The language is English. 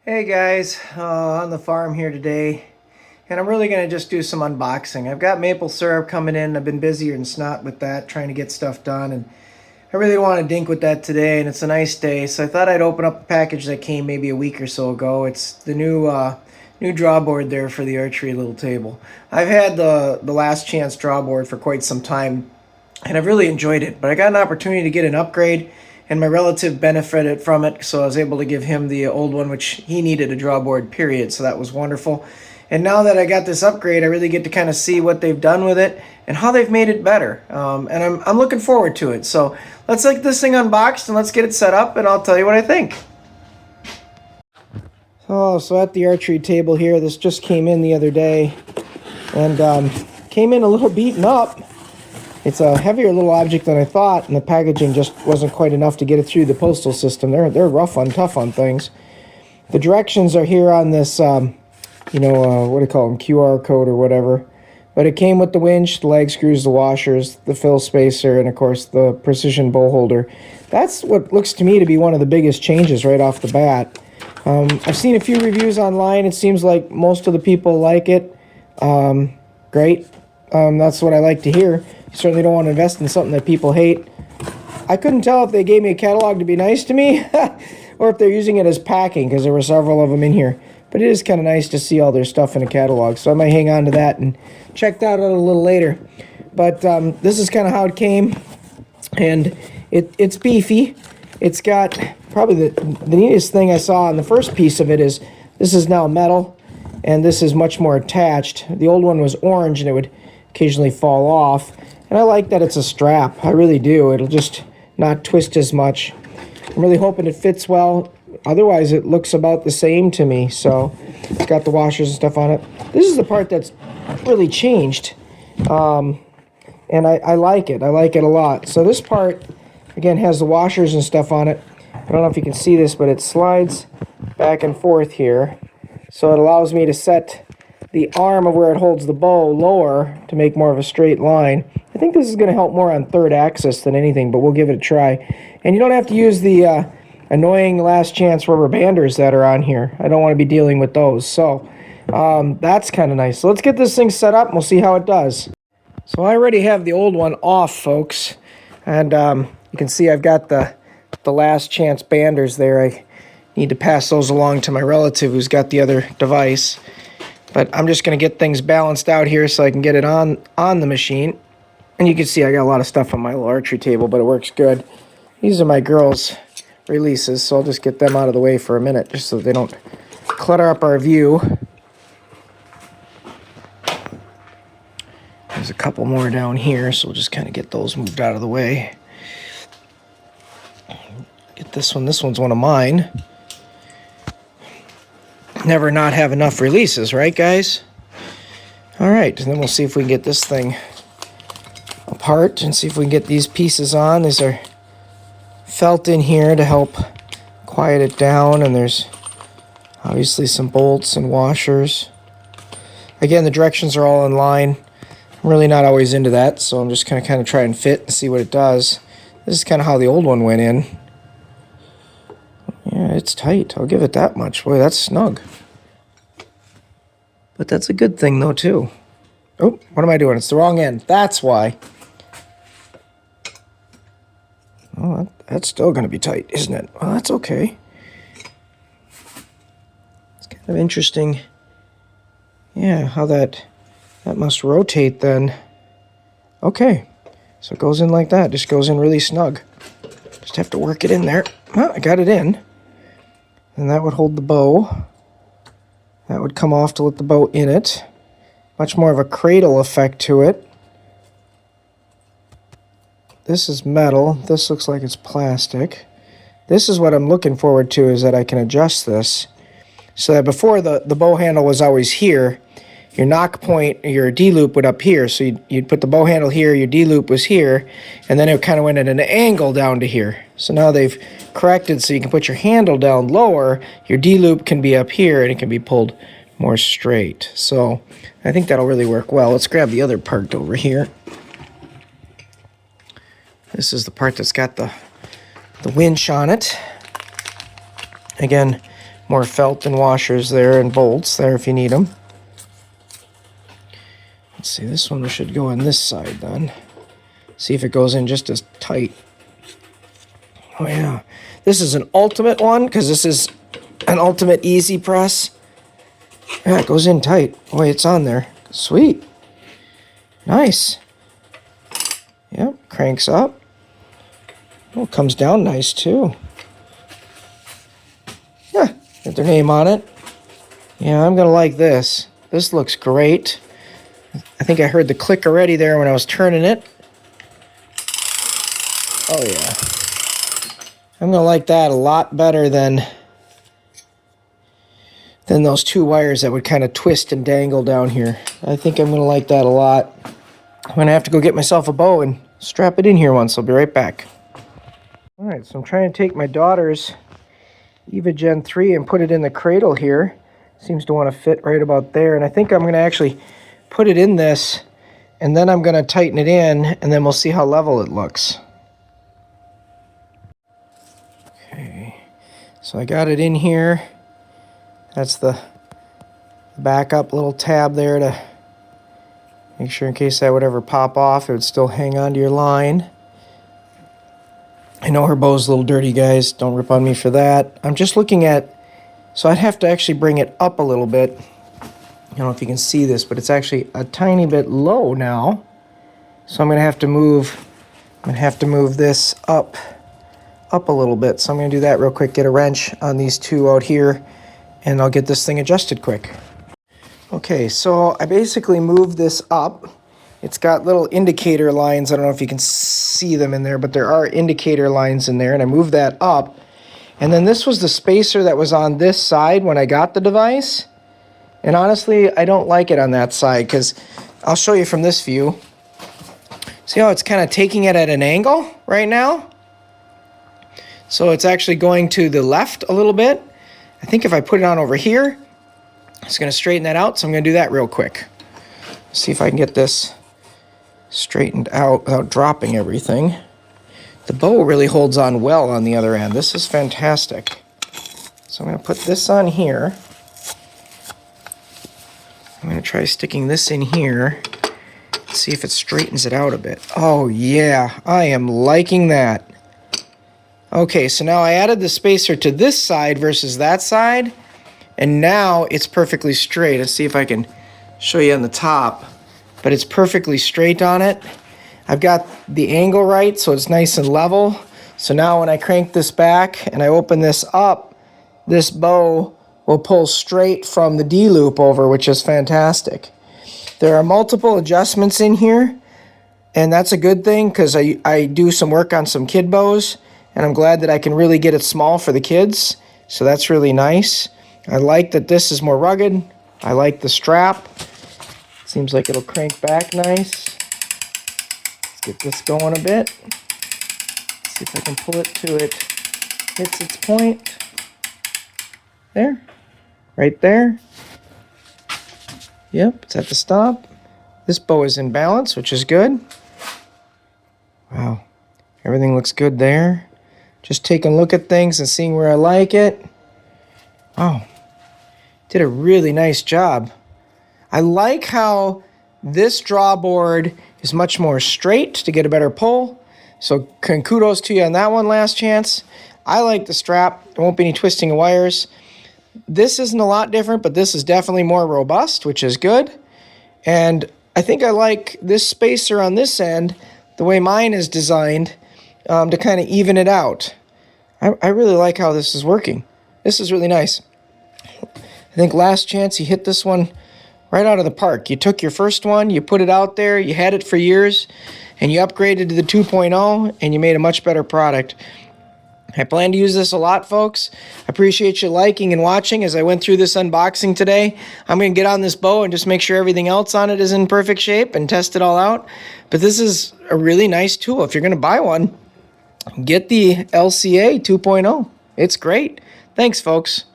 Hey guys, on the farm here today, and I'm really going to just do some unboxing. I've got maple syrup coming in. I've been busier than snot with that, trying to get stuff done, and I really want to dink with that today, and it's a nice day, so I thought I'd open up a package that came maybe a week or so ago. It's the new drawboard there for the Archery little table. I've had the last chance drawboard for quite some time, and I've really enjoyed it, but I got an opportunity to get an upgrade, and my relative benefited from it, so I was able to give him the old one, which he needed a drawboard, period, so that was wonderful. And now that I got this upgrade, I really get to kind of see what they've done with it and how they've made it better. And I'm looking forward to it. So let's get this thing unboxed and let's get it set up, and I'll tell you what I think. So at the Archery table here, this just came in the other day, and came in a little beaten up. It's a heavier little object than I thought, and the packaging just wasn't quite enough to get it through the postal system. They're rough on, tough on things. The directions are here on this, what do you call them, QR code or whatever. But it came with the winch, the leg screws, the washers, the fill spacer, and of course the precision bow holder. That's what looks to me to be one of the biggest changes right off the bat. I've seen a few reviews online. It seems like most of the people like it. Great. That's what I like to hear. You certainly don't want to invest in something that people hate. I couldn't tell if they gave me a catalog to be nice to me or if they're using it as packing, because there were several of them in here. But it is kind of nice to see all their stuff in a catalog, so I might hang on to that and check that out a little later. But this is kind of how it came, and it's beefy. It's got probably the neatest thing I saw on the first piece of it is this is now metal, and this is much more attached. The old one was orange, and it would occasionally fall off. And I like that it's a strap. I really do. It'll just not twist as much. I'm really hoping it fits well. Otherwise, it looks about the same to me. So it's got the washers and stuff on it. This is the part that's really changed. And I like it. I like it a lot. So this part, again, has the washers and stuff on it. I don't know if you can see this, but it slides back and forth here. So it allows me to set the arm of where it holds the bow lower to make more of a straight line. I think this is going to help more on third axis than anything, but we'll give it a try. And you don't have to use the annoying last chance rubber banders that are on here. I don't want to be dealing with those. So that's kind of nice. So let's get this thing set up and we'll see how it does. So I already have the old one off, folks. And you can see I've got the last chance banders there. I need to pass those along to my relative who's got the other device. But I'm just going to get things balanced out here so I can get it on the machine. And you can see I got a lot of stuff on my little Archery table, but it works good. These are my girls' releases, so I'll just get them out of the way for a minute just so they don't clutter up our view. There's a couple more down here, so we'll just kind of get those moved out of the way. Get this one. This one's one of mine. Never not have enough releases, right, guys? All right, and then we'll see if we can get this thing apart and see if we can get these pieces on. These are felt in here to help quiet it down, and there's obviously some bolts and washers. Again, the directions are all in line. I'm really not always into that, so I'm just going to kind of try and fit and see what it does. This is kind of how the old one went in. Yeah, it's tight. I'll give it that much. Boy, that's snug. But that's a good thing, though, too. Oh, what am I doing? It's the wrong end. That's why. Oh, that's still going to be tight, isn't it? Well, that's okay. It's kind of interesting. Yeah, how that must rotate then. Okay. So it goes in like that. Just goes in really snug. Just have to work it in there. Well, I got it in. And that would hold the bow. That would come off to let the bow in it. Much more of a cradle effect to it. This is metal. This looks like it's plastic. This is what I'm looking forward to, is that I can adjust this. So that before the bow handle was always here, your knock point, your D-loop would up here. So you'd put the bow handle here, your D-loop was here, and then it kind of went at an angle down to here. So now they've corrected so you can put your handle down lower, your D-loop can be up here, and it can be pulled more straight. So I think that'll really work well. Let's grab the other part over here. This is the part that's got the winch on it. Again, more felt and washers there and bolts there if you need them. Let's see, this one should go on this side then. See if it goes in just as tight. Oh yeah, this is an ultimate one because this is an ultimate easy press. Yeah, it goes in tight. Boy, it's on there. Sweet. Nice. Yep, cranks up. Oh, it comes down nice too. Yeah, got their name on it. Yeah, I'm gonna like this. This looks great. I think I heard the click already there when I was turning it. Oh yeah. I'm gonna like that a lot better than those two wires that would kind of twist and dangle down here. I think I'm gonna like that a lot. I'm gonna have to go get myself a bow and strap it in here once. I'll be right back. All right, so I'm trying to take my daughter's Eva Gen 3 and put it in the cradle here. Seems to want to fit right about there, and I think I'm gonna actually put it in this, and then I'm gonna tighten it in, and then we'll see how level it looks. Okay, so I got it in here. That's the backup little tab there to make sure in case that would ever pop off, it would still hang on to your line. I know her bow's a little dirty, guys. Don't rip on me for that. I'm just looking at, so I'd have to actually bring it up a little bit. I don't know if you can see this, but it's actually a tiny bit low now. So I'm gonna have to move this up a little bit. So I'm gonna do that real quick, get a wrench on these two out here, and I'll get this thing adjusted quick. Okay, so I basically moved this up. It's got little indicator lines. I don't know if you can see them in there, but there are indicator lines in there, and I moved that up. And then this was the spacer that was on this side when I got the device. And honestly, I don't like it on that side because I'll show you from this view. See how it's kind of taking it at an angle right now? So it's actually going to the left a little bit. I think if I put it on over here, it's going to straighten that out, so I'm going to do that real quick. See if I can get this straightened out without dropping everything. The bow really holds on well on the other end. This is fantastic. So I'm going to put this on here. I'm going to try sticking this in here. See if it straightens it out a bit. Oh yeah, I am liking that. Okay, so now I added the spacer to this side versus that side, and now it's perfectly straight. Let's see if I can show you on the top, but it's perfectly straight on it. I've got the angle right, so it's nice and level. So now when I crank this back and I open this up, this bow will pull straight from the D-loop over, which is fantastic. There are multiple adjustments in here, and that's a good thing because I do some work on some kid bows, and I'm glad that I can really get it small for the kids, so that's really nice. I like that this is more rugged. I like the strap. Seems like it'll crank back nice. Let's get this going a bit. See if I can pull it to it hits its point. There. Right there. Yep, it's at the stop. This bow is in balance, which is good. Wow. Everything looks good there. Just taking a look at things and seeing where I like it. Wow. Did a really nice job. I like how this drawboard is much more straight to get a better pull. So kudos to you on that one, Last Chance. I like the strap. There won't be any twisting of wires. This isn't a lot different, but this is definitely more robust, which is good. And I think I like this spacer on this end, the way mine is designed, to kind of even it out. I really like how this is working. This is really nice. I think Last Chance, you hit this one right out of the park. You took your first one, you put it out there, you had it for years, and you upgraded to the 2.0, and you made a much better product. I plan to use this a lot, folks. I appreciate you liking and watching as I went through this unboxing today. I'm going to get on this bow and just make sure everything else on it is in perfect shape and test it all out. But this is a really nice tool. If you're going to buy one, get the LCA 2.0. It's great. Thanks, folks.